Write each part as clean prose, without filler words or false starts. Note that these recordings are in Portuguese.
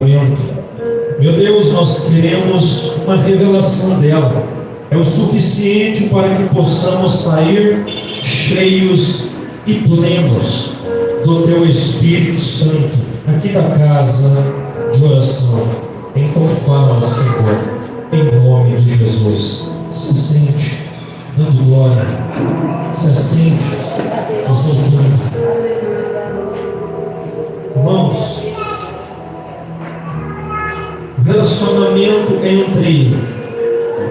Meu Deus, nós queremos uma revelação dela. É o suficiente para que possamos sair cheios e plenos do Teu Espírito Santo aqui da casa de oração. Então fala, Senhor, em nome de Jesus. Se sente dando glória, se sente exaltando. Irmãos, relacionamento entre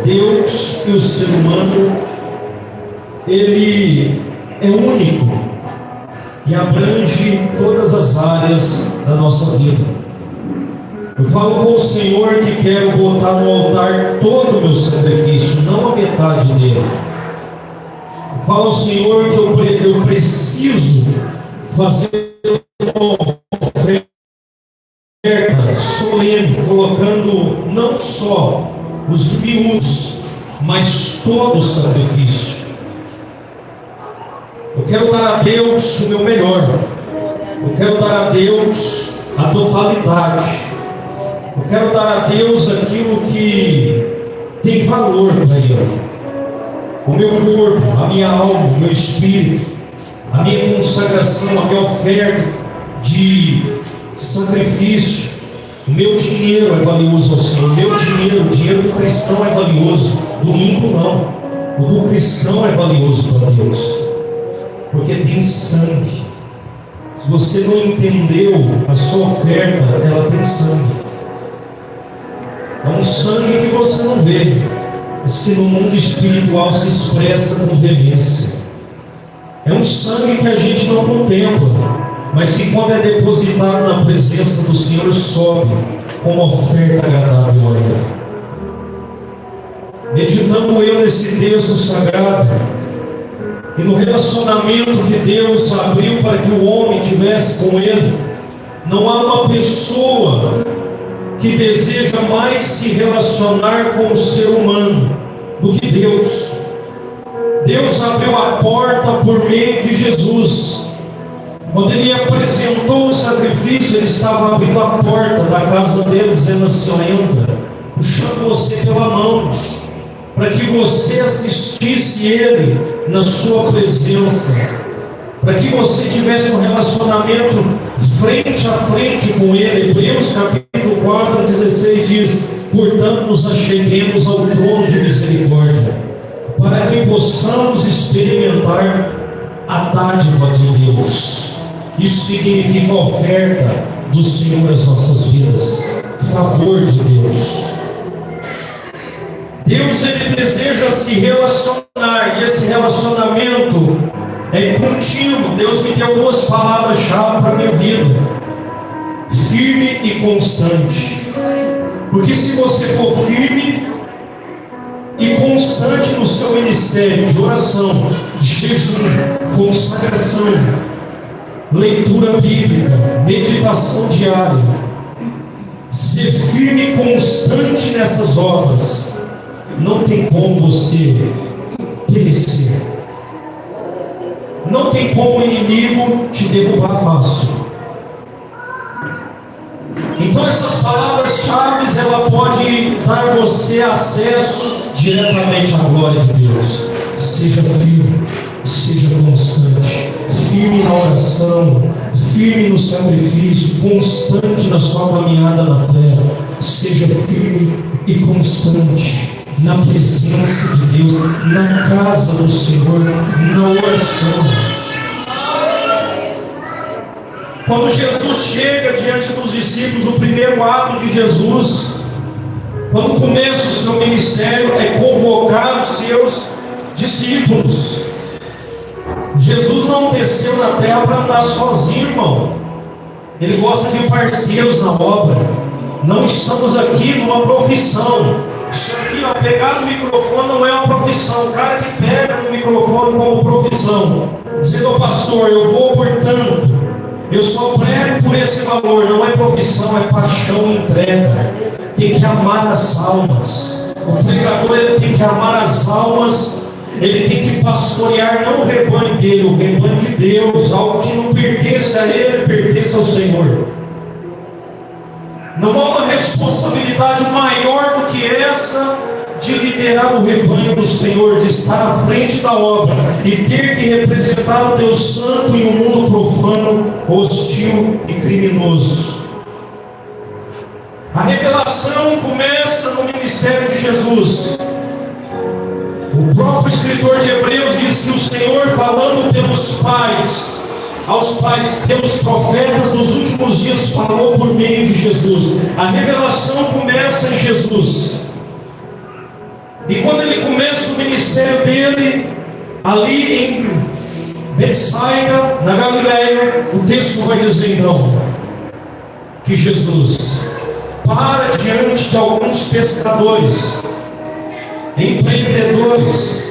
Deus e o ser humano, ele é único e abrange todas as áreas da nossa vida. Eu falo com o Senhor que quero botar no altar todo o meu sacrifício, não a metade dele. Eu falo ao Senhor que eu preciso fazer uma oferta solene, colocando não só os miúdos, mas todo o sacrifício. Eu quero dar a Deus o meu melhor. Eu quero dar a Deus a totalidade. Eu quero dar a Deus aquilo que tem valor para Ele. O meu corpo, a minha alma, o meu espírito, a minha consagração, a minha oferta de sacrifício. O meu dinheiro é valioso ao Senhor. O meu dinheiro, o dinheiro do cristão é valioso. Do ímpio não. O do cristão é valioso para Deus, porque tem sangue. Se você não entendeu a sua oferta, ela tem sangue. É um sangue que você não vê, mas que no mundo espiritual se expressa com veemência. É um sangue que a gente não contempla, mas que quando é depositado na presença do Senhor, sobe como oferta agradável a Ele. Meditando eu nesse texto sagrado, e no relacionamento que Deus abriu para que o homem tivesse com Ele, não há uma pessoa que deseja mais se relacionar com o ser humano do que Deus. Deus abriu a porta por meio de Jesus. Quando Ele apresentou o sacrifício, Ele estava abrindo a porta da casa dele, dizendo assim: entra, puxando você pela mão, para que você assistisse Ele na sua presença, para que você tivesse um relacionamento frente a frente com Ele. Hebreus capítulo 4, 16 diz: portanto nos acheguemos ao trono de misericórdia, para que possamos experimentar a dádiva de Deus. Isso significa a oferta do Senhor às nossas vidas, favor de Deus. Deus, Ele deseja se relacionar, e esse relacionamento é contínuo. Deus me deu duas palavras-chave para a minha vida: firme e constante. Porque se você for firme e constante no seu ministério de oração, jejum, consagração, leitura bíblica, meditação diária, ser firme e constante nessas obras, não tem como você perecer. Não tem como o inimigo te derrubar fácil. Então essas palavras-chave, ela pode dar você acesso diretamente à glória de Deus. Seja firme, seja constante, firme na oração, firme no sacrifício, constante na sua caminhada na fé. Seja firme e constante na presença de Deus, na casa do Senhor, na oração. Quando Jesus chega diante dos discípulos, o primeiro ato de Jesus, quando começa o seu ministério, é convocar os seus discípulos. Jesus não desceu na terra para andar sozinho, irmão. Ele gosta de parceiros na obra. Não estamos aqui numa profissão. Isso aqui, ó, pegar no microfone não é uma profissão. O cara que pega no microfone como profissão, dizendo: pastor, eu vou por tanto, eu só prego por esse valor. Não é profissão, é paixão e entrega. Tem que amar as almas. O pregador, ele tem que amar as almas. Ele tem que pastorear não o rebanho dele, o rebanho de Deus. Algo que não pertence a ele, pertence ao Senhor. Não há uma responsabilidade maior do que essa de liderar o rebanho do Senhor, de estar à frente da obra e ter que representar o Deus Santo em um mundo profano, hostil e criminoso. A revelação começa no ministério de Jesus. O próprio escritor de Hebreus diz que o Senhor, falando pelos pais, aos pais, pelos profetas dos últimos dias, falou por meio de Jesus. A revelação começa em Jesus. E quando ele começa o ministério dele, ali em Betsaida, na Galileia, o texto vai dizer então que Jesus para diante de alguns pescadores, empreendedores,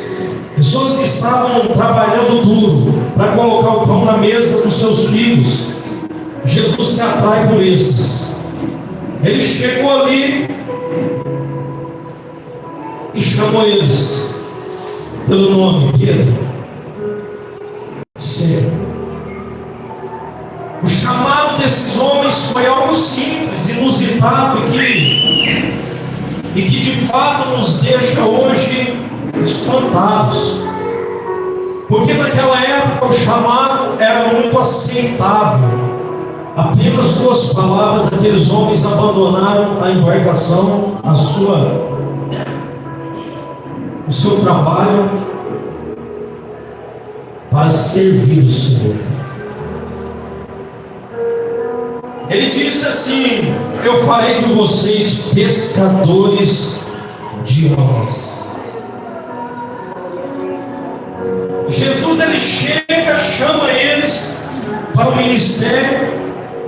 pessoas que estavam trabalhando duro para colocar o pão na mesa dos seus filhos. Jesus se atrai por esses. Ele chegou ali e chamou eles pelo nome: Pedro, Cê. O chamado desses homens foi algo simples, inusitado e que de fato nos deixa hoje espantados, porque naquela época o chamado era muito aceitável. Apenas 2 palavras, aqueles homens abandonaram a embarcação, o seu trabalho, para servir o Senhor. Ele disse assim: eu farei de vocês pescadores de homens. Jesus, ele chega, chama eles para o ministério,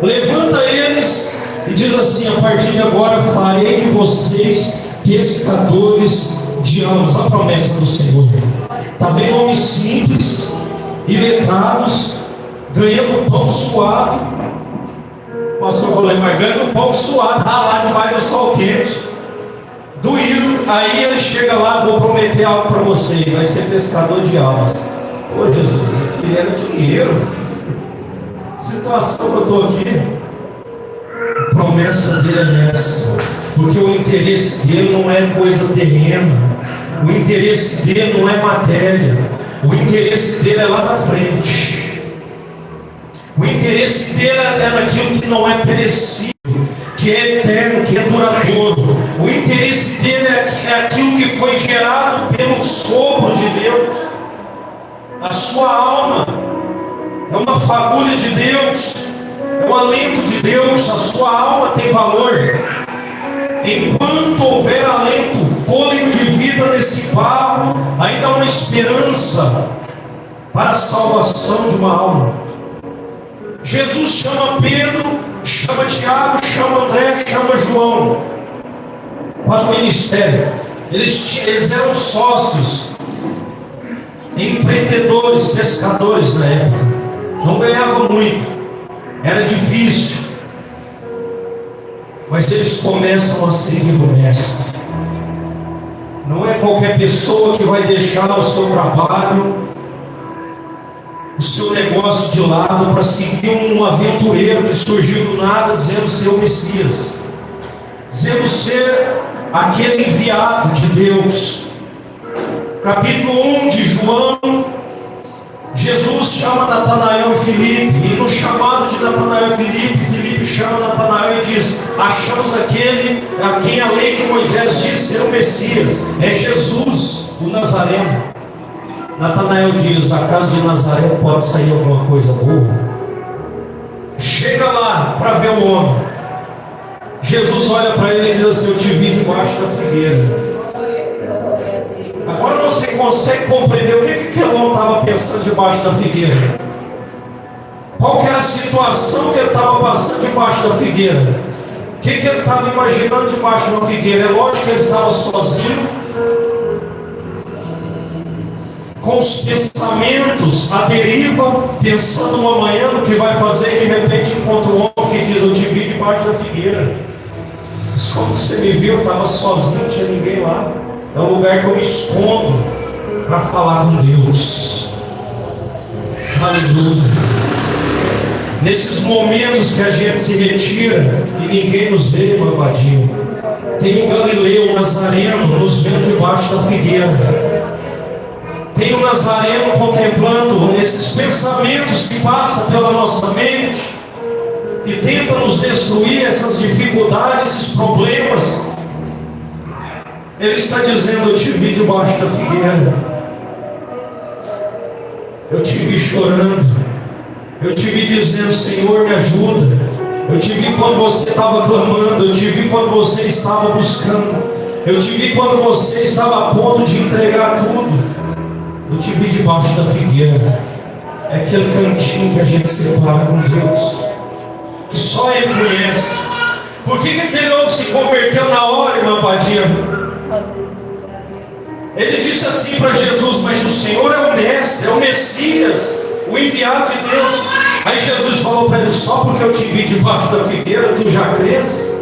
levanta eles e diz assim: a partir de agora farei de vocês pescadores de homens. A promessa do Senhor. Está vendo homens simples, iletrados, ganhando pão suado. Pastor Golemar, ganhando pão suado, lá debaixo do sol quente, doído. Aí ele chega lá: vou prometer algo para você, vai ser pescador de almas. Ô Jesus, eu queria dinheiro. Situação que eu estou aqui. A promessa dele é essa, porque o interesse dele não é coisa terrena, o interesse dele não é matéria, o interesse dele é lá na frente. O interesse dele é naquilo que não é perecível, que é eterno, que é duradouro. O interesse dele é aquilo que foi gerado pelo sopro de Deus. A sua alma é uma fagulha de Deus, é o alento de Deus. A sua alma tem valor. Enquanto houver alento, fôlego de vida nesse barro, ainda há uma esperança para a salvação de uma alma. Jesus chama Pedro, chama Tiago, chama André, chama João para o ministério. Eles eram sócios, empreendedores, pescadores na época. Não ganhavam muito, era difícil, mas eles começam a seguir o mestre. Não é qualquer pessoa que vai deixar o seu trabalho, o seu negócio de lado para seguir um aventureiro que surgiu do nada dizendo ser o Messias, dizendo ser aquele enviado de Deus. Capítulo 1 de João, Jesus chama Natanael e Filipe, e no chamado de Natanael e Filipe, Filipe chama Natanael e diz: achamos aquele a quem a lei de Moisés diz ser o Messias, é Jesus, o Nazareno. Natanael diz: acaso de Nazaré pode sair alguma coisa boa? Chega lá para ver o homem. Jesus olha para ele e diz assim: eu te vi debaixo da figueira. Agora você consegue compreender o que Elon estava pensando debaixo da figueira? Qual que era a situação que ele estava passando debaixo da figueira? O que ele estava imaginando debaixo da figueira? É lógico que ele estava sozinho, com os pensamentos à deriva, pensando no amanhã, no que vai fazer, e de repente encontra um homem que diz: eu te vi debaixo da figueira. Mas como você me viu? Eu estava sozinho, não tinha ninguém lá. É um lugar que eu me escondo para falar com Deus. Aleluia. Nesses momentos que a gente se retira e ninguém nos vê, meu Abadinho, tem um Galileu, um Nazareno, nos vendo debaixo da figueira. Tem um Nazareno contemplando esses pensamentos que passam pela nossa mente e tenta nos destruir, essas dificuldades, esses problemas. Ele está dizendo: eu te vi debaixo da figueira, eu te vi chorando, eu te vi dizendo: Senhor, me ajuda. Eu te vi quando você estava clamando, eu te vi quando você estava buscando, eu te vi quando você estava a ponto de entregar tudo. Eu te vi debaixo da figueira. É aquele cantinho que a gente separa com Deus, que só Ele conhece. Por que aquele homem se converteu na hora, irmã Padilha? Ele disse assim para Jesus: mas o Senhor é o Mestre, é o Messias, o enviado de Deus. Aí Jesus falou para ele: só porque eu te vi debaixo da figueira, tu já crês?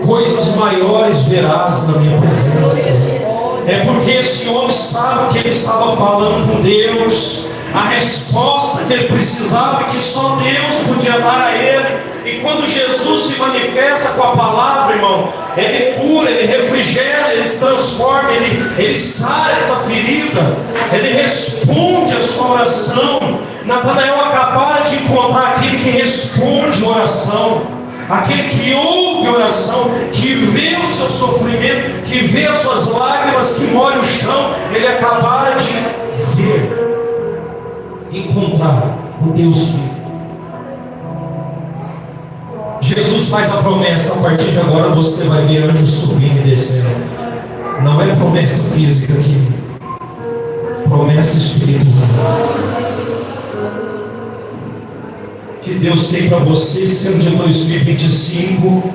Coisas maiores verás na minha presença. É porque esse homem sabe que ele estava falando com Deus, a resposta que ele precisava e que só Deus podia dar a ele. E quando Jesus se manifesta com a palavra, irmão, Ele cura, Ele refrigera, Ele transforma, Ele sara essa ferida, Ele responde a sua oração. Natanael acabara de encontrar aquele que responde a oração, aquele que ouve a oração, que vê o seu sofrimento, que vê as suas lágrimas, que molha o chão. Ele acabara de ver, encontrar o Deus vivo. Jesus faz a promessa: a partir de agora você vai ver anjos subindo e descendo. Não é promessa física aqui, promessa espiritual. Que Deus tem para você esse ano de 2025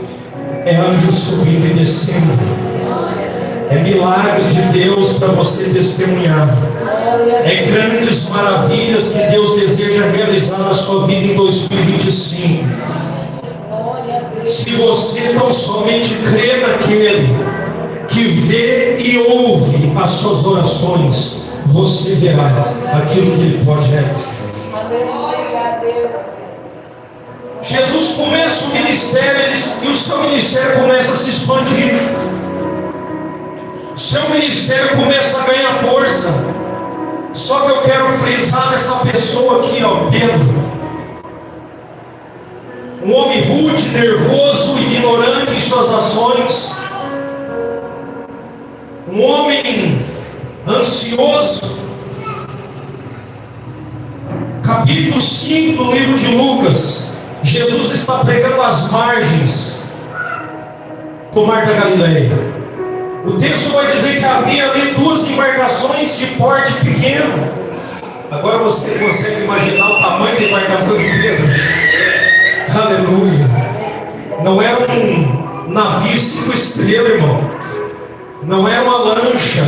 é anjo subindo e descendo. É milagre de Deus para você testemunhar. É grandes maravilhas que Deus deseja realizar na sua vida em 2025. Se você tão somente crê naquele que vê e ouve as suas orações, você verá aquilo que Ele pode realizar. Jesus começa o ministério e o seu ministério começa a se expandir. Seu ministério começa a ganhar força. Só que eu quero frisar nessa pessoa aqui, ó, Pedro. Um homem rude, nervoso, ignorante em suas ações. Um homem ansioso. Capítulo 5 do livro de Lucas. Jesus está pregando às margens do Mar da Galileia. O texto vai dizer que havia ali 2 embarcações de porte pequeno. Agora você consegue imaginar o tamanho da embarcação de Pedro? Aleluia! Não era um navio 5 estrelas, irmão. Não era uma lancha.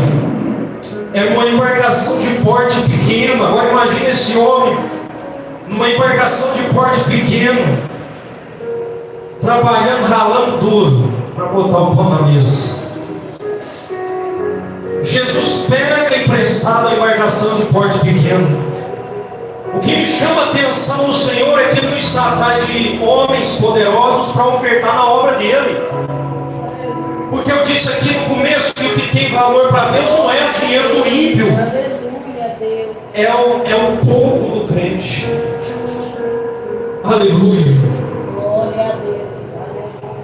Era uma embarcação de porte pequeno. Agora imagine esse homem numa embarcação de porte pequeno, trabalhando, ralando duro para botar o pão na mesa. Jesus pega emprestado a embarcação de porte pequeno. O que me chama a atenção do Senhor é que Ele não está atrás de homens poderosos para ofertar na obra dele. Porque eu disse aqui no começo que o que tem valor para Deus não é o dinheiro do ímpio, é o pouco do crente. Aleluia. Glória a Deus.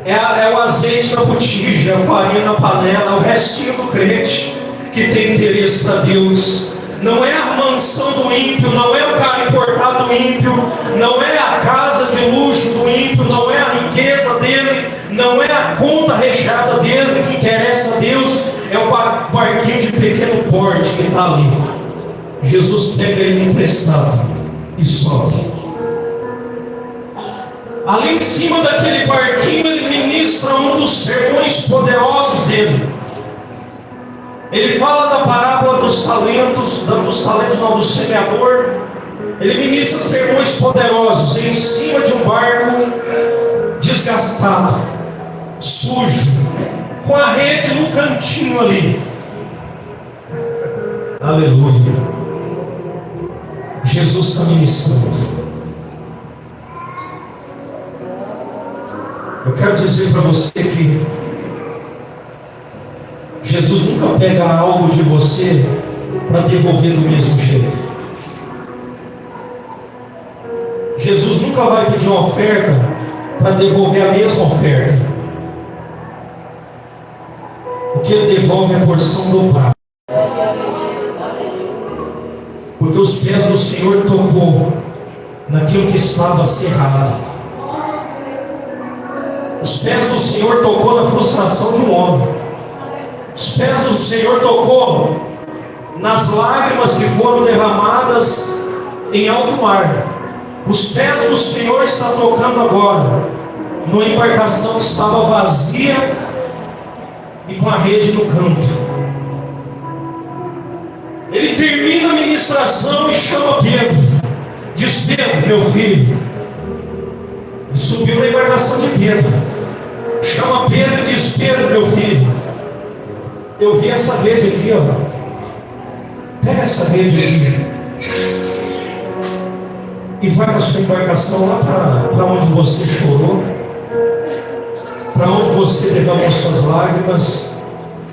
É o azeite na botija, a farinha na panela, o restinho do crente que tem interesse para Deus. Não é a mansão do ímpio, não é o carro importado do ímpio, não é a casa de luxo do ímpio, não é a riqueza dele, não é a conta recheada dele que interessa a Deus. É o barquinho de pequeno porte que está ali. Jesus pega ele emprestado e sobe. Ali em cima daquele barquinho ele ministra um dos sermões poderosos dele. Ele fala da parábola dos talentos não, do semeador. Ele ministra sermões poderosos em cima de um barco desgastado, sujo, com a rede no cantinho ali. Aleluia. Jesus está ministrando. Eu quero dizer para você que Jesus nunca pega algo de você para devolver do mesmo jeito. Jesus nunca vai pedir uma oferta para devolver a mesma oferta. O que ele devolve é a porção do Pai. Porque os pés do Senhor tocou naquilo que estava cerrado. Os pés do Senhor tocou na frustração de um homem. Os pés do Senhor tocou nas lágrimas que foram derramadas em alto mar. Os pés do Senhor estão tocando agora numa embarcação que estava vazia e com a rede no canto. Ele termina a ministração e chama Pedro. Diz: Pedro, meu filho. E subiu na embarcação de Pedro. Chama Pedro e diz: Pedro, meu filho, eu vi essa rede aqui, ó. Pega essa rede aqui e vai na sua embarcação lá para onde você chorou, para onde você derramou suas lágrimas,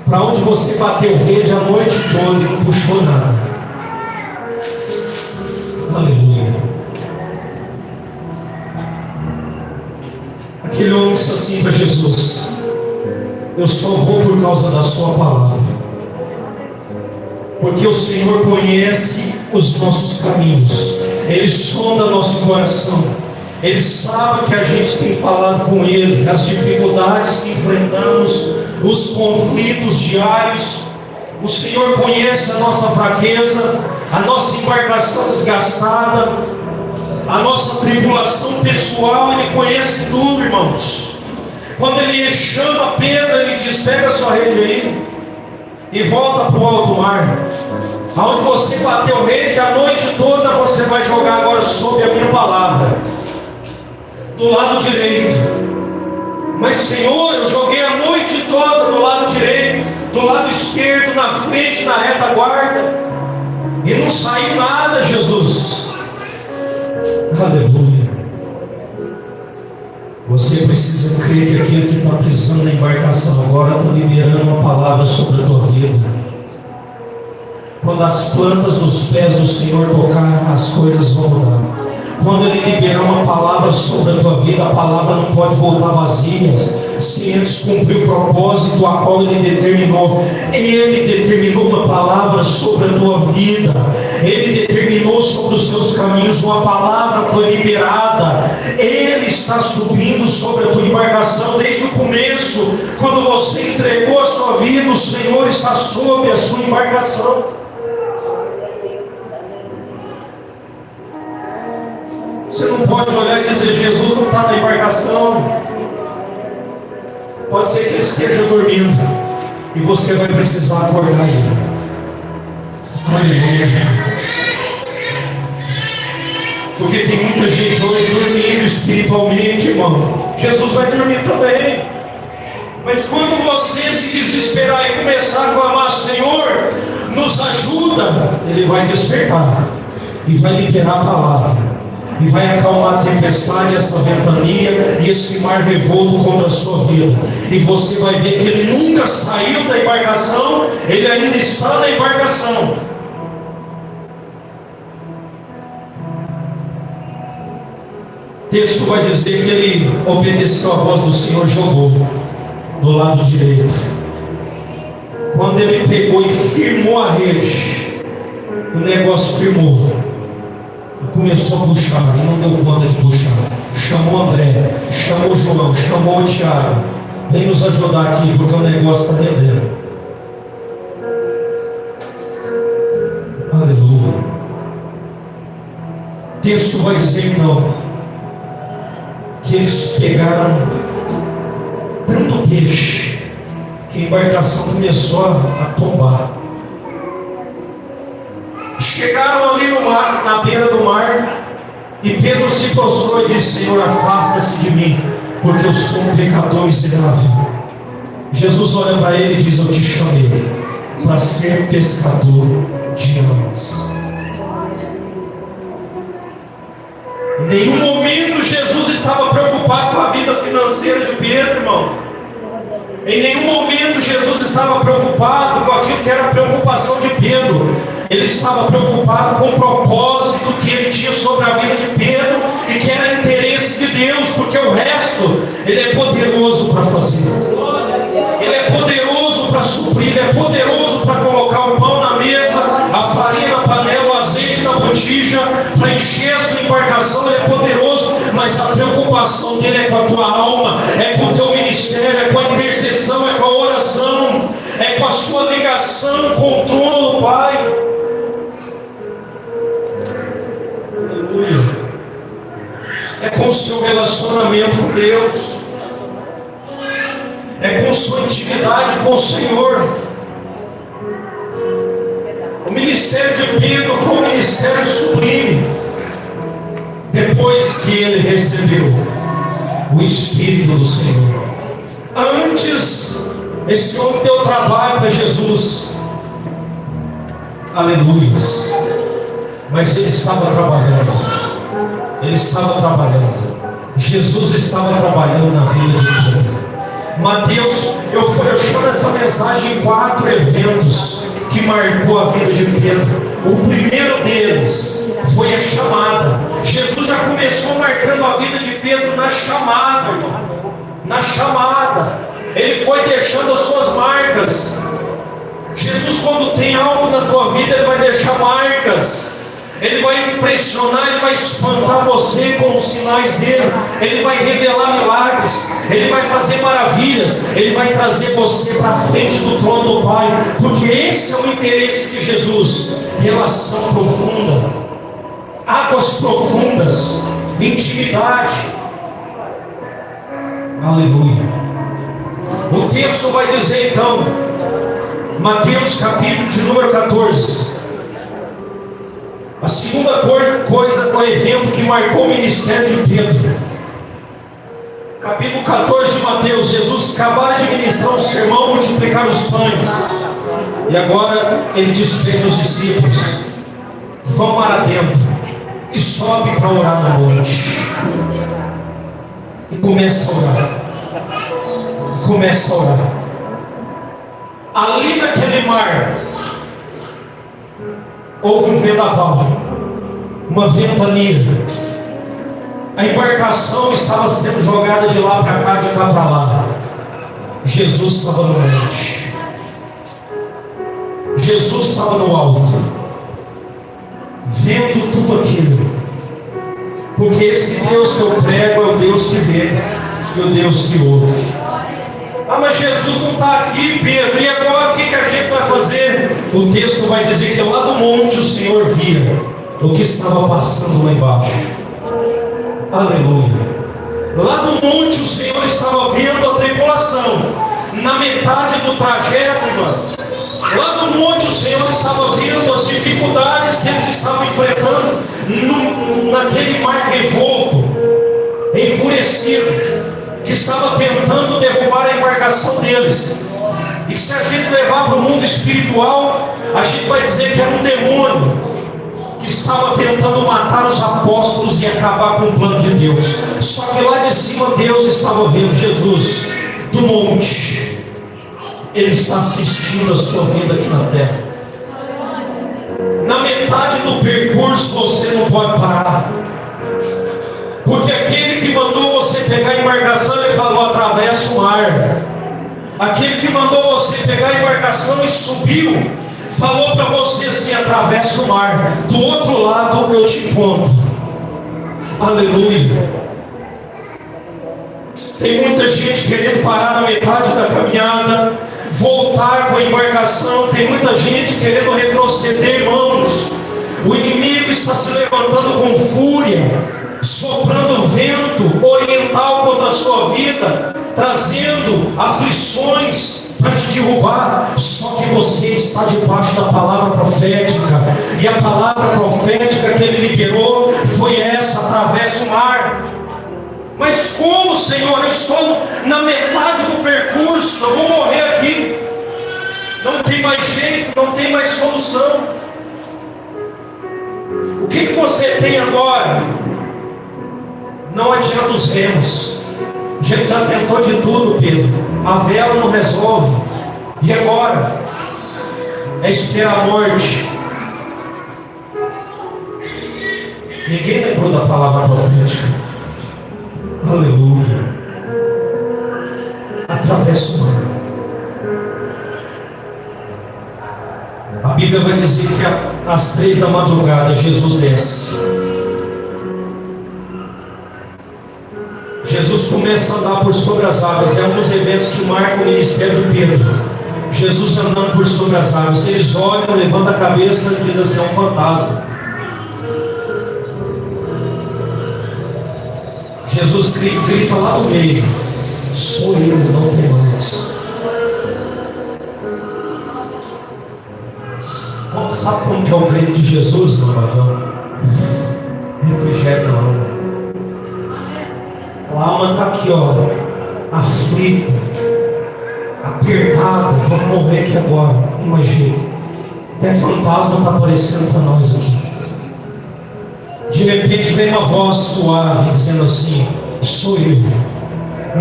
para onde você bateu rede a noite toda e não puxou nada. Aleluia. Aquele homem disse assim para Jesus: eu só vou por causa da sua palavra, porque o Senhor conhece os nossos caminhos. Ele sonda nosso coração. Ele sabe que a gente tem falado com Ele, as dificuldades que enfrentamos, os conflitos diários. O Senhor conhece a nossa fraqueza, a nossa embarcação desgastada, a nossa tribulação pessoal. Ele conhece tudo, irmãos. Quando Ele chama Pedro, Ele diz: pega a sua rede aí e volta para o alto mar. Aonde você bateu rede a noite toda, você vai jogar agora sob a minha palavra, do lado direito. Mas Senhor, eu joguei a noite toda do lado direito, do lado esquerdo, na frente, na retaguarda, e não saiu nada, Jesus. Aleluia. Você precisa crer que aquele que está pisando na embarcação agora está liberando uma palavra sobre a tua vida. Quando as plantas dos pés do Senhor tocar, as coisas vão mudar. Quando Ele liberar uma palavra sobre a tua vida, a palavra não pode voltar vazia, sem antes cumprir o propósito a qual Ele determinou. Ele determinou uma palavra sobre a tua vida. Ele determinou sobre os seus caminhos. Uma palavra foi liberada. Ele está subindo sobre a tua embarcação desde o começo. Quando você entregou a sua vida, o Senhor está sobre a sua embarcação. Você não pode olhar e dizer: Jesus não está na embarcação. Pode ser que ele esteja dormindo e você vai precisar acordar ele. Aleluia. Porque tem muita gente hoje dormindo espiritualmente, irmão. Jesus vai dormir também. Mas quando você se desesperar e começar a clamar: Senhor, nos ajuda, Ele vai despertar e vai liberar a palavra. E vai acalmar a tempestade, essa ventania e esse mar revolto contra a sua vida. E você vai ver que ele nunca saiu da embarcação, ele ainda está na embarcação. O texto vai dizer que ele obedeceu a voz do Senhor, jogou do lado direito. Quando ele pegou e firmou a rede, o negócio firmou. Começou a puxar e não deu conta de puxar. Chamou André, chamou João, chamou o Tiago. Vem nos ajudar aqui, porque o negócio está rendendo. Aleluia. O texto vai dizer então que eles pegaram tanto peixe que a embarcação começou a tombar. Chegaram ali no mar, na beira do mar, e Pedro se prostrou e disse: Senhor, afasta-se de mim, porque eu sou um pecador miserável. Jesus olha para ele e diz: eu te chamei para ser pescador de homens. Em nenhum momento Jesus estava preocupado com preocupava a vida financeira de Pedro, irmão. Em nenhum momento Jesus estava preocupado com aquilo que era a preocupação de Pedro. Ele estava preocupado com o propósito que ele tinha sobre a vida de Pedro e que era interesse de Deus, porque o resto ele é poderoso para fazer. Ele é poderoso para suprir, ele é poderoso para colocar o pão na mesa, a farinha na panela, o azeite na botija, para encher a sua embarcação. Ele é poderoso, mas a preocupação dele é com a tua alma, é com o teu ministério, é com a intercessão, é com a oração, é com a sua ligação com o trono do Pai. Aleluia. É com o seu relacionamento com Deus, é com sua intimidade com o Senhor. O ministério de Pedro foi um ministério sublime, depois que ele recebeu o Espírito do Senhor. Antes, esse homem deu trabalho para Jesus, aleluia, mas ele estava trabalhando, Jesus estava trabalhando na vida de Pedro. Mateus, eu chamo essa mensagem em 4 eventos que marcou a vida de Pedro. O primeiro deles foi a chamada. Jesus já começou marcando a vida de Pedro na chamada, irmão. Na chamada, ele foi deixando as suas marcas. Jesus, quando tem algo na tua vida, ele vai deixar marcas. Ele vai impressionar, ele vai espantar você com os sinais dele. Ele vai revelar milagres, ele vai fazer maravilhas, ele vai trazer você para frente do trono do Pai, porque esse é o interesse de Jesus. Relação profunda, águas profundas, intimidade. Aleluia. O texto vai dizer então, Mateus capítulo de número 14. A segunda coisa, o evento que marcou o ministério de Pedro. Capítulo 14 de Mateus. Jesus acabara de ministrar um sermão, multiplicar os pães. E agora ele despede os discípulos: vão para dentro e sobe para orar na noite. E começa a orar. Começa a orar. Ali naquele mar houve um vendaval, uma ventania. A embarcação estava sendo jogada de lá para cá, de cá para lá. Jesus estava no monte. Jesus estava no alto, vendo tudo aquilo. Porque esse Deus que eu prego é o Deus que vê e o Deus que ouve. Ah, mas Jesus não está aqui, Pedro, e agora o que a gente vai fazer? O texto vai dizer que lá do monte o Senhor via o que estava passando lá embaixo. Aleluia. Lá do monte o Senhor estava vendo a tribulação. Na metade do trajeto, irmão, lá do monte o Senhor estava vendo as dificuldades que eles estavam enfrentando naquele mar revolto, enfurecido, que estava tentando derrubar a embarcação deles. E se a gente levar para o mundo espiritual, a gente vai dizer que era um demônio que estava tentando matar os apóstolos e acabar com o plano de Deus. Só que lá de cima Deus estava vendo Jesus do monte. Ele está assistindo a sua vida aqui na terra. Na metade do percurso você não pode parar, porque aquele que mandou você pegar a embarcação, ele falou: atravessa o mar. Aquele que mandou você pegar a embarcação e subiu, falou para você assim: atravessa o mar, do outro lado eu te encontro. Aleluia. Tem muita gente querendo parar na metade da caminhada, voltar com a embarcação. Tem muita gente querendo retroceder, irmãos. O inimigo está se levantando com fúria, soprando vento oriental contra a sua vida, trazendo aflições para te derrubar. Só que você está debaixo da palavra profética, e a palavra profética que ele liberou foi essa: atravessa o mar. Mas como, Senhor? Eu estou na metade do percurso, eu vou morrer aqui, não tem mais jeito, não tem mais solução. O que você tem agora? Não adianta os remos, gente já tentou de tudo, Pedro. A vela não resolve. E agora? É esperar a morte. Ninguém lembrou da palavra profética. Aleluia. Atravessa o mar. A Bíblia vai dizer que às 3 da madrugada Jesus desce. Jesus começa a andar por sobre as águas. É um dos eventos que marcam o ministério de Pedro. Jesus andando por sobre as águas. Eles olham, levantam a cabeça e dizem assim: é um fantasma. Jesus grita lá no meio: sou eu, não tem mais. Sabe como que é o grito de Jesus, meu irmão? Refrigério na alma. A alma está aqui, ó, aflita, apertada. Vamos morrer aqui agora. Imagina. Até fantasma está aparecendo para nós aqui. De repente vem uma voz suave dizendo assim: sou eu,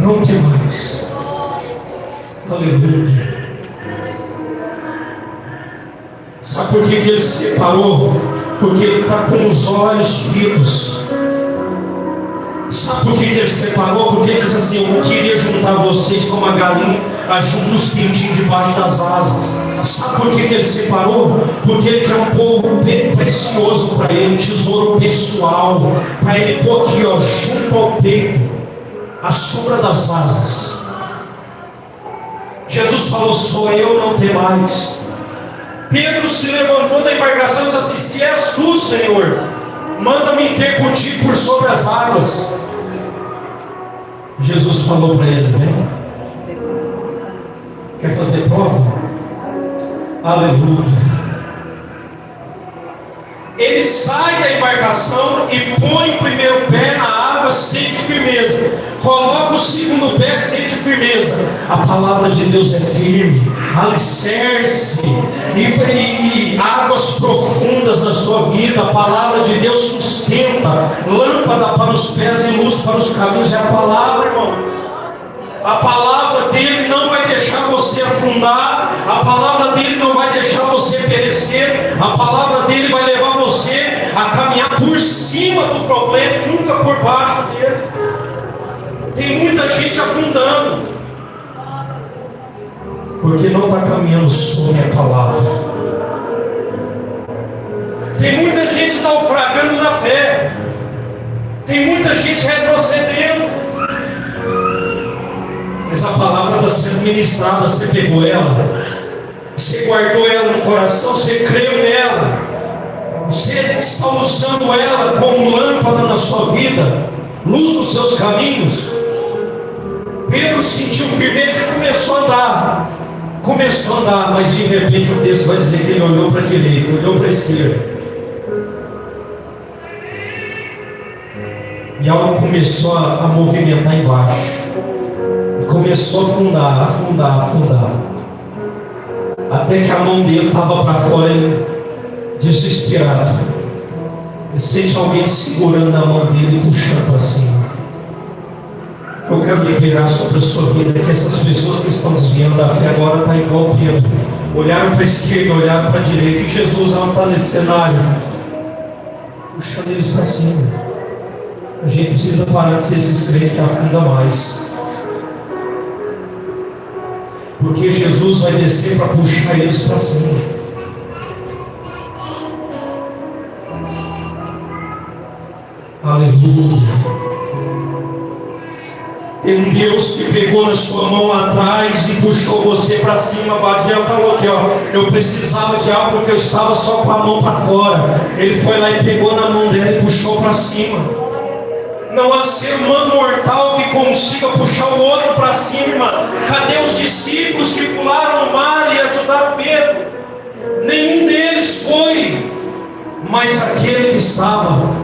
não tem mais. Aleluia. Sabe por que ele se separou? Porque ele está com os olhos fitos. Sabe por que ele se separou? Porque ele disse assim: eu queria juntar vocês como a galinha junta os pintinhos debaixo das asas. Sabe por que ele se separou? Porque ele quer um povo precioso para ele, um tesouro pessoal, para ele pôr aqui, ó, junto ao peito, a sombra das asas. Jesus falou: sou eu, não tem mais. Pedro se levantou da embarcação e disse assim: se és tu, Senhor, manda-me ter contigo por sobre as águas. Jesus falou para ele: vem. Quer fazer prova? Aleluia. Ele sai da embarcação e põe o primeiro pé na água, sente firmeza. Coloca o segundo pé, sente firmeza. A palavra de Deus é firme, alicerce e águas profundas na sua vida. A palavra de Deus sustenta, lâmpada para os pés e luz para os caminhos. É a palavra, irmão. A palavra dele não vai deixar você afundar. A palavra dele não vai deixar você perecer. A palavra dele vai levar você a caminhar por cima do problema, nunca por baixo dele. Tem muita gente afundando porque não está caminhando sobre a palavra. Tem muita gente naufragando na fé. Tem muita gente retrocedendo. Mas a palavra está sendo ministrada. Você pegou ela, você guardou ela no coração, você creu nela, você está usando ela como lâmpada na sua vida, luz nos seus caminhos. Pedro sentiu firmeza e começou a andar. Mas de repente o texto vai dizer que ele olhou para a direita, olhou para a esquerda, e algo começou a movimentar embaixo. Começou a afundar, até que a mão dele estava para fora, ele, desesperado, ele sente alguém segurando a mão dele e puxando para cima. Eu quero liberar sobre a sua vida que essas pessoas que estão desviando da fé agora estão igual Pedro, olharam para a esquerda, olharam para a direita, e Jesus não está nesse cenário, puxando eles para cima. A gente precisa parar de ser esses crentes que afundam mais, porque Jesus vai descer para puxar eles para cima. Aleluia. Tem um Deus que pegou na sua mão lá atrás e puxou você para cima. Badiel falou aqui, ó, eu precisava de algo porque eu estava só com a mão para fora. Ele foi lá e pegou na mão dela e puxou para cima. Não há ser humano mortal que consiga puxar o outro para cima. Cadê os discípulos que pularam no mar e ajudaram Pedro? Nenhum deles foi. Mas aquele que estava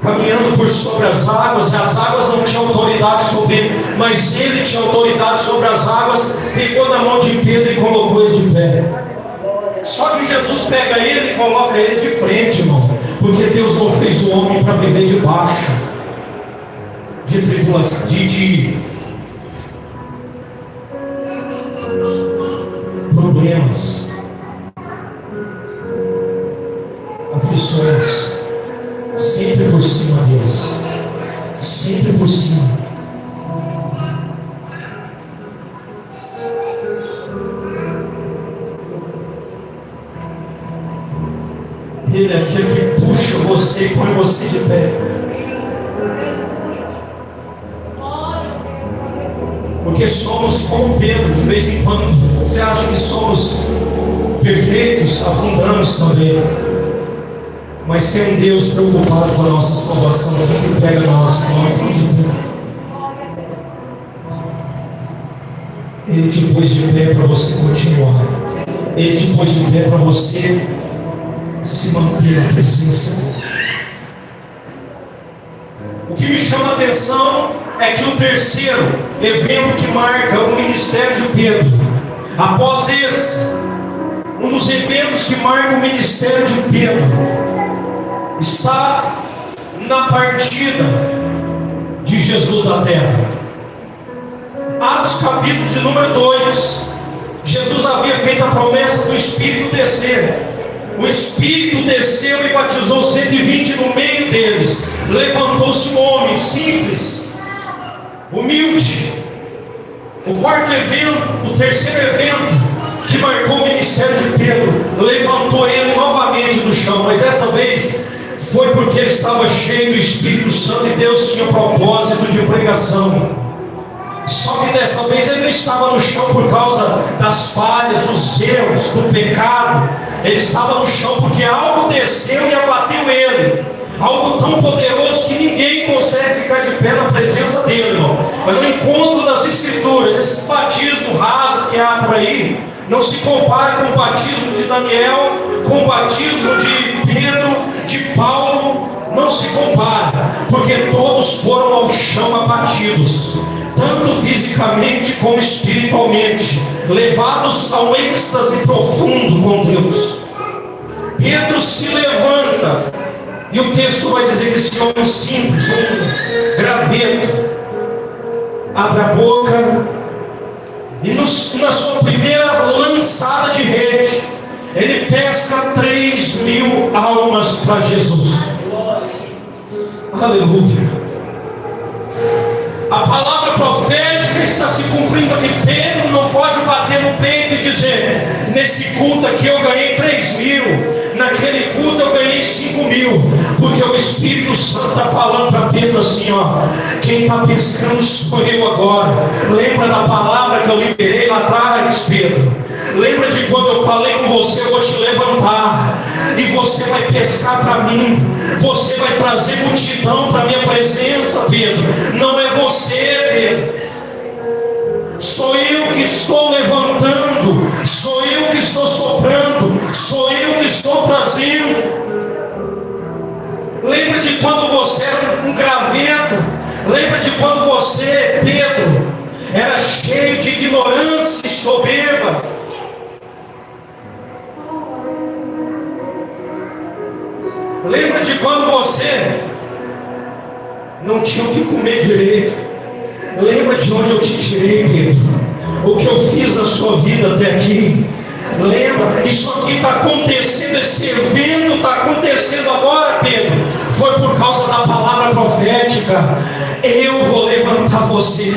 caminhando por sobre as águas não tinham autoridade sobre ele, mas ele tinha autoridade sobre as águas. Pegou na mão de Pedro e colocou ele de pé. Só que Jesus pega ele e coloca ele de frente, irmão, porque Deus não fez o homem para viver debaixo de tribulação, de problemas, aflições, sempre por cima deles, sempre por cima. Ele é aquele que puxa você e põe você de pé. Porque somos como Pedro, de vez em quando. Você acha que somos perfeitos? Afundamos também. Mas tem um Deus preocupado com a nossa salvação, que pega na nossa mão. Ele te pôs de pé para você continuar. Ele te pôs de pé para você se manter na presença. O que me chama a atenção é que o terceiro evento que marca o ministério de Pedro, após esse, um dos eventos que marca o ministério de Pedro, está na partida de Jesus da terra. Atos capítulo de número 2. Jesus havia feito a promessa do Espírito descer. O Espírito desceu e batizou 120 no meio deles. Levantou-se um homem simples, humilde. O quarto evento, o terceiro evento que marcou o ministério de Pedro, levantou ele novamente do chão, mas dessa vez foi porque ele estava cheio do Espírito Santo e Deus tinha propósito de pregação. Só que dessa vez ele não estava no chão por causa das falhas, dos erros, do pecado. Ele estava no chão porque algo desceu e abateu ele. Algo tão poderoso que ninguém consegue ficar de pé na presença dele, irmão. Mas no encontro das Escrituras, esse batismo raso que há por aí, não se compara com o batismo de Daniel, com o batismo de Pedro, de Paulo. Não se compara, porque todos foram ao chão abatidos, tanto fisicamente como espiritualmente, levados ao êxtase profundo com Deus. Pedro se levanta, e o texto vai dizer que esse homem simples, um graveto, abre a boca, e na sua primeira lançada de rede, ele pesca 3.000 almas para Jesus. Aleluia. A palavra profética está se cumprindo aqui. Pedro não pode bater no peito e dizer: nesse culto aqui eu ganhei 3.000, naquele culto eu ganhei 5.000, porque o Espírito Santo está falando para Pedro assim: ó, quem está pescando sou eu agora. Lembra da palavra que eu liberei lá atrás, Pedro? Lembra de quando eu falei com você: eu vou te levantar e você vai pescar para mim, você vai trazer multidão para a minha presença, Pedro. Não é você, Pedro, sou eu que estou levantando, sou eu que estou soprando, sou eu que estou trazendo. Lembra de quando você era um graveto? Lembra de quando você, Pedro, era cheio de ignorância e soberba? Lembra de quando você não tinha o que comer direito? Lembra de onde eu te tirei, Pedro? O que eu fiz na sua vida até aqui? Lembra? Isso aqui está acontecendo, esse evento está acontecendo agora, Pedro. Foi por causa da palavra profética. Eu vou levantar você.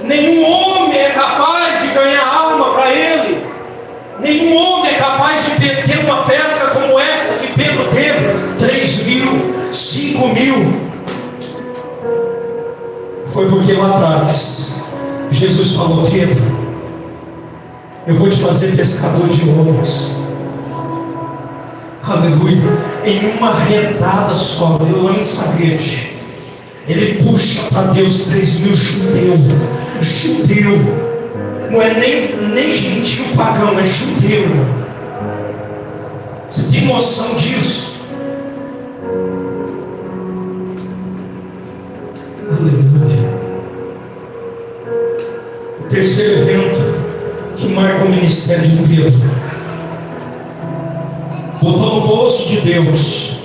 Nenhum homem é capaz de ganhar alma para ele. Nenhum homem é capaz de ter uma pesca como essa que Pedro teve. 3.000, 5.000. Foi porque lá atrás Jesus falou: Pedro, eu vou te fazer pescador de homens. Aleluia. Em uma redada só, ele lança a rede, ele puxa para Deus 3.000 judeu. Não é nem gentil pagão, é judeu. Você tem noção disso? Aleluia. O terceiro evento que marca o ministério de Pedro, botou no bolso de Deus,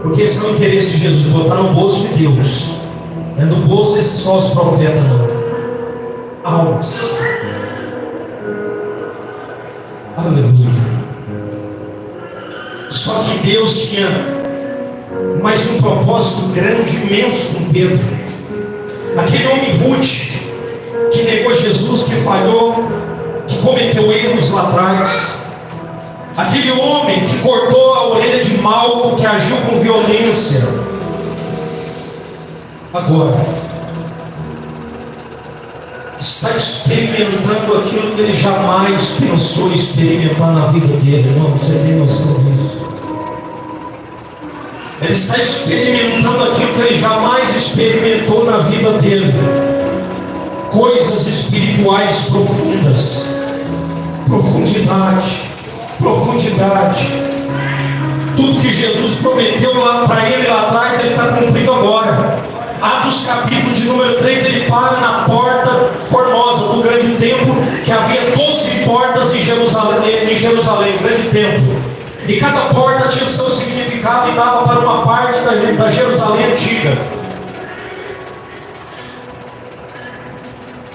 porque esse é o interesse de Jesus, botar no bolso de Deus. Não é no bolso desses falsos profetas, não. Almas. Aleluia. Só que Deus tinha mais um propósito grande, imenso com Pedro. Aquele homem rude, que negou Jesus, que falhou, que cometeu erros lá atrás. Aquele homem que cortou a orelha de Malco, que agiu com violência. Agora está experimentando aquilo que ele jamais pensou experimentar na vida dele. Irmão, você tem noção disso? Ele está experimentando aquilo que ele jamais experimentou na vida dele. Coisas espirituais profundas. Profundidade. Tudo que Jesus prometeu lá para ele lá atrás, ele está cumprindo agora. Atos capítulo de número 3, ele para na porta formosa do grande templo, que havia 12 portas em Jerusalém, o grande templo. E cada porta tinha o seu significado e dava para uma parte da Jerusalém antiga.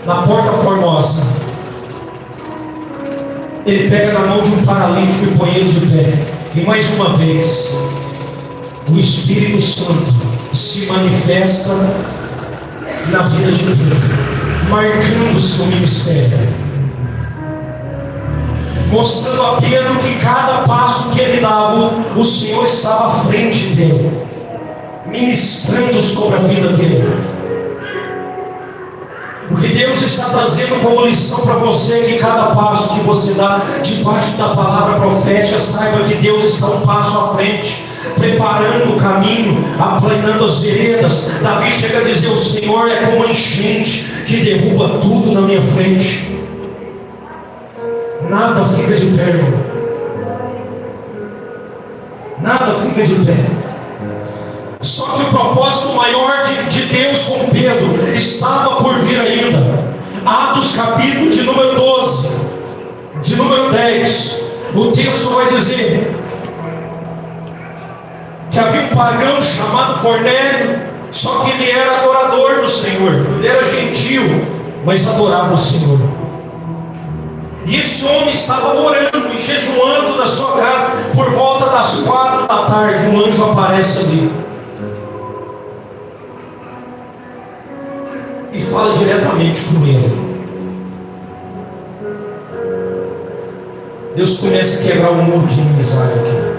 Na porta formosa, ele pega na mão de um paralítico e põe ele de pé. E mais uma vez, o Espírito Santo se manifesta na vida de Pedro, marcando o seu ministério, mostrando a Pedro que cada passo que ele dava, o Senhor estava à frente dele, ministrando sobre a vida dele. O que Deus está trazendo como lição para você é que cada passo que você dá debaixo da palavra profética, saiba que Deus está um passo à frente, preparando o caminho, aplanando as veredas. Davi chega a dizer: o Senhor é como uma enchente que derruba tudo na minha frente. Nada fica de pé, irmão. Nada fica de pé. Só que o propósito maior de Deus com Pedro estava por vir ainda. Atos capítulo de número 12, de número 10, o texto vai dizer que havia um pagão chamado Cornélio, só que ele era adorador do Senhor, ele era gentil, mas adorava o Senhor. E esse homem estava orando e jejuando na sua casa. Por volta das 4 da tarde, um anjo aparece ali e fala diretamente com ele. Deus começa a quebrar o muro de inimizade aqui.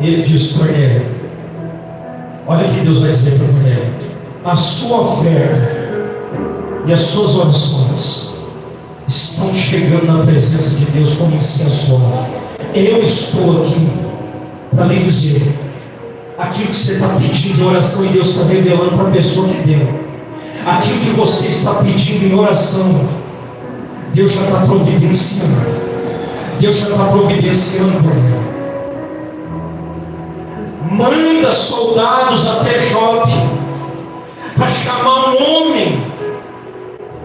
Ele diz: Cornélio, olha o que Deus vai dizer para Cornélio: a sua oferta e as suas orações estão chegando na presença de Deus como incenso. Eu estou aqui para lhe dizer aquilo que você está pedindo em oração, e Deus está revelando para a pessoa que deu. Aquilo que você está pedindo em oração, Deus já está providenciando. Deus já está providenciando. Manda soldados até Jope para chamar um homem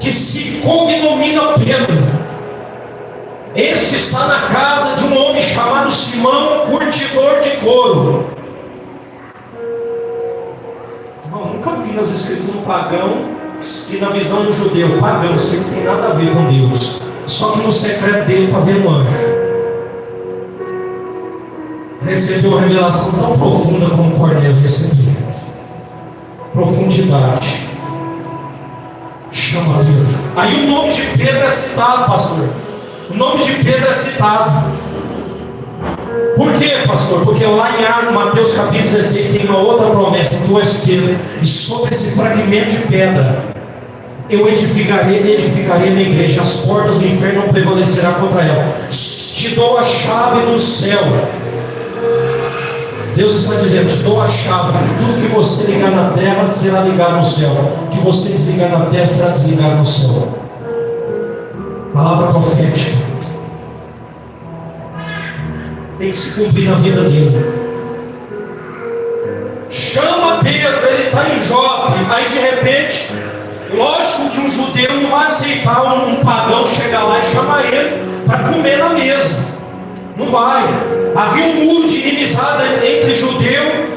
que se cognomina Pedro. Este está na casa de um homem chamado Simão, curtidor de couro. Eu nunca vi nas escrituras um pagão que, na visão do judeu, pagão, isso não tem nada a ver com Deus. Só que no secreto dele está vendo um anjo. Recebeu uma revelação tão profunda como Cornélio recebeu. Profundidade. Chama Pedro. Aí o nome de Pedro é citado, pastor. O nome de Pedro é citado. Por quê, pastor? Porque lá em Mateus capítulo 16 tem uma outra promessa: tu és Pedro, e sobre esse fragmento de pedra eu edificarei na igreja, as portas do inferno não prevalecerão contra ela. Te dou a chave do céu. Deus está dizendo: te dou a chave, tudo que você ligar na terra será ligado no céu, o que você desligar na terra será desligado no céu. Palavra profética tem que se cumprir na vida dele. Chama Pedro, ele está em Jope. Aí de repente, lógico que um judeu não vai aceitar um pagão chegar lá e chamar ele para comer na mesa. Não vai. Havia um muro de inimizade entre judeu,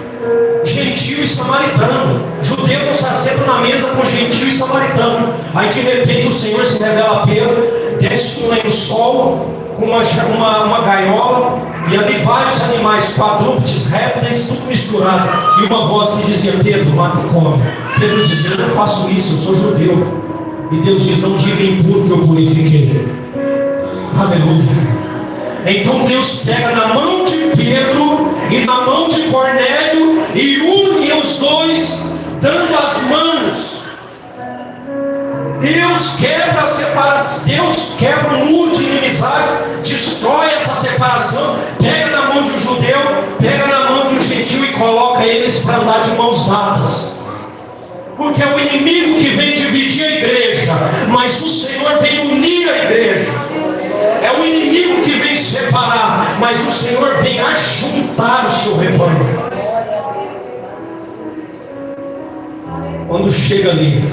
gentil e samaritano. Judeu não se assenta na mesa com gentil e samaritano. Aí de repente o Senhor se revela a Pedro, desce um lençol com uma gaiola, e ali vários animais, quadrúpedes, répteis, tudo misturado, e uma voz que dizia: Pedro, mata e come. Pedro dizia: eu não faço isso, eu sou judeu. E Deus diz: não diga impuro que eu purifiquei. Aleluia. Então Deus pega na mão de Pedro e na mão de Cornélio e une os dois, dando as mãos. Deus quebra a separação, Deus quebra o muro de inimizade, destrói essa separação, pega na mão de um judeu, pega na mão de um gentil e coloca eles para andar de mãos dadas. Porque é o inimigo que vem dividir a igreja, mas o Senhor vem unir a igreja. É o inimigo que vem separar, mas o Senhor vem ajuntar o seu rebanho. Quando chega ali,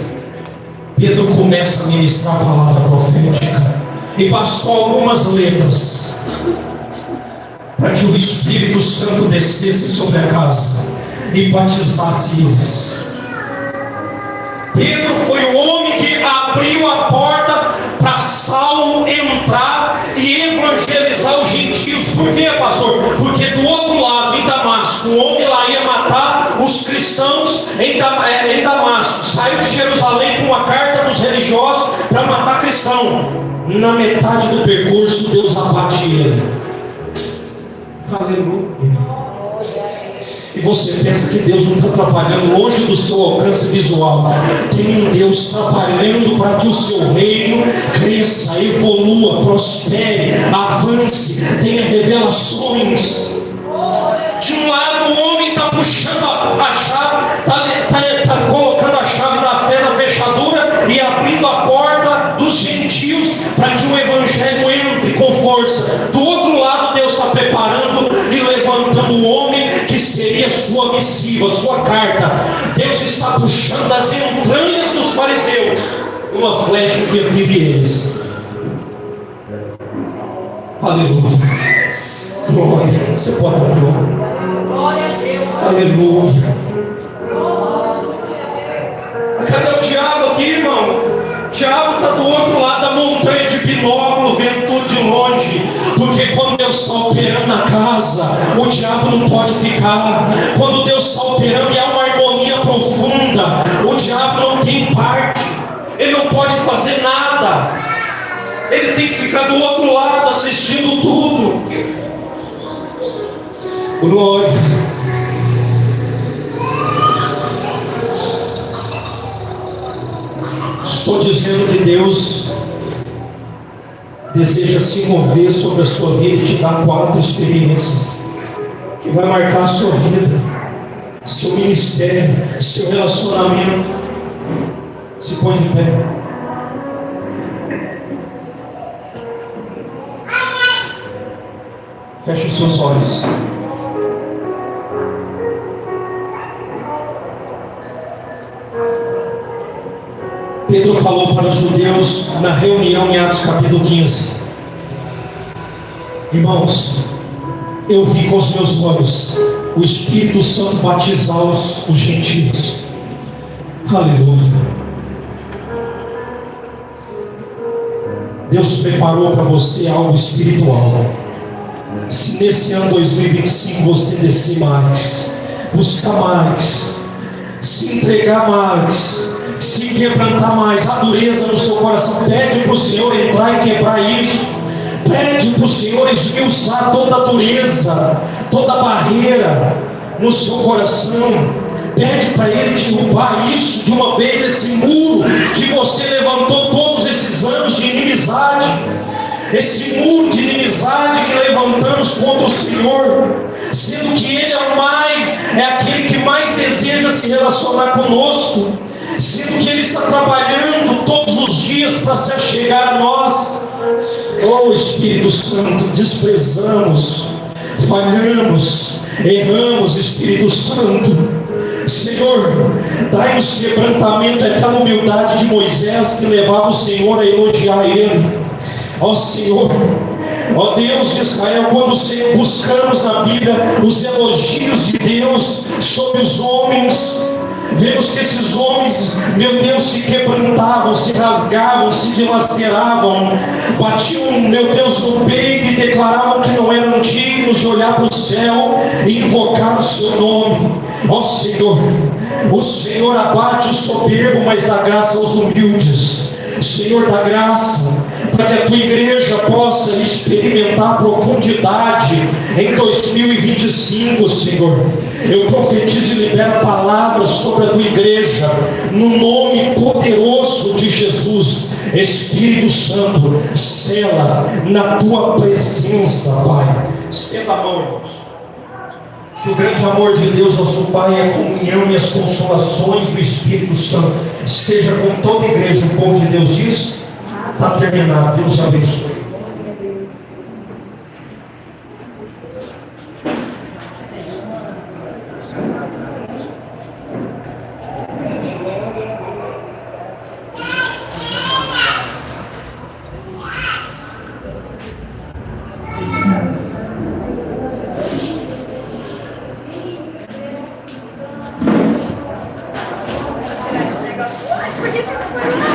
Pedro começa a ministrar a palavra profética e passou algumas letras para que o Espírito Santo descesse sobre a casa e batizasse eles. Pedro foi o homem que abriu a porta para Saulo entrar e evangelizar os gentios. Por quê, pastor? Porque do outro lado, em Damasco, o homem lá ia matar os cristãos em Damasco. Saiu de Jerusalém com uma carta dos religiosos para matar cristão. Na metade do percurso, Deus abate ele. Aleluia. E você pensa que Deus não está trabalhando longe do seu alcance visual. Tem um Deus trabalhando para que o seu reino cresça, evolua, prospere, avance, tenha revelações. De um lado o homem está puxando a chave, está colocando a chave da fé na fechadura e abrindo a porta dos gentios para que o evangelho entre com força. Do outro lado Deus está preparando e levantando o homem que seria sua missiva, sua carta. Deus está puxando das entranhas dos fariseus uma flecha que vive eles. Aleluia. Glória. Você pode dar glória. Glória a Deus. Aleluia. Cadê o diabo aqui, irmão? O diabo está do outro lado da montanha de binóculo, vendo tudo de longe. Porque quando Deus está operando na casa, o diabo não pode ficar. Quando Deus está operando e há uma harmonia profunda, o diabo não tem parte. Ele não pode fazer nada. Ele tem que ficar do outro lado assistindo tudo. Glória. Estou dizendo que Deus deseja se mover sobre a sua vida e te dar 4 experiências que vai marcar a sua vida, seu ministério, seu relacionamento. Se põe de pé. Feche os seus olhos. Pedro falou para os judeus na reunião em Atos capítulo 15: irmãos, eu vi com os meus olhos o Espírito Santo batizar os gentios. Aleluia. Deus preparou para você algo espiritual. Se nesse ano 2025 você descer mais, buscar mais, se entregar mais, se quebrantar mais, a dureza no seu coração, pede para o Senhor entrar e quebrar isso. Pede para o Senhor esmiuçar toda a dureza, toda a barreira no seu coração. Pede para Ele derrubar isso de uma vez, esse muro que você levantou todos esses anos de inimizade. Esse muro de inimizade que levantamos contra o Senhor, sendo que Ele é aquele que mais deseja se relacionar conosco, sendo que Ele está trabalhando todos os dias para se achegar a nós. Oh Espírito Santo, desprezamos, falhamos, erramos, Espírito Santo. Senhor, dai-nos quebrantamento, aquela humildade de Moisés que levava o Senhor a elogiar Ele. Ó Senhor, ó Deus de Israel, quando buscamos na Bíblia os elogios de Deus sobre os homens, Vemos que esses homens, meu Deus, se quebrantavam, se rasgavam, se dilaceravam, batiam, meu Deus, no peito e declaravam que não eram dignos de olhar para o céu e invocar o seu nome. Ó Senhor, o Senhor abate o soberbo, mas dá graça aos humildes. Senhor, dá graça para que a tua igreja possa experimentar profundidade em 2025, Senhor. Eu profetizo e libero palavras sobre a tua igreja, no nome poderoso de Jesus. Espírito Santo, sela na tua presença, Pai. Estenda a mão, irmãos. Que o grande amor de Deus, nosso Pai, a comunhão e as consolações do Espírito Santo esteja com toda a igreja. O povo de Deus diz: está terminado. Deus abençoe. Porque se não for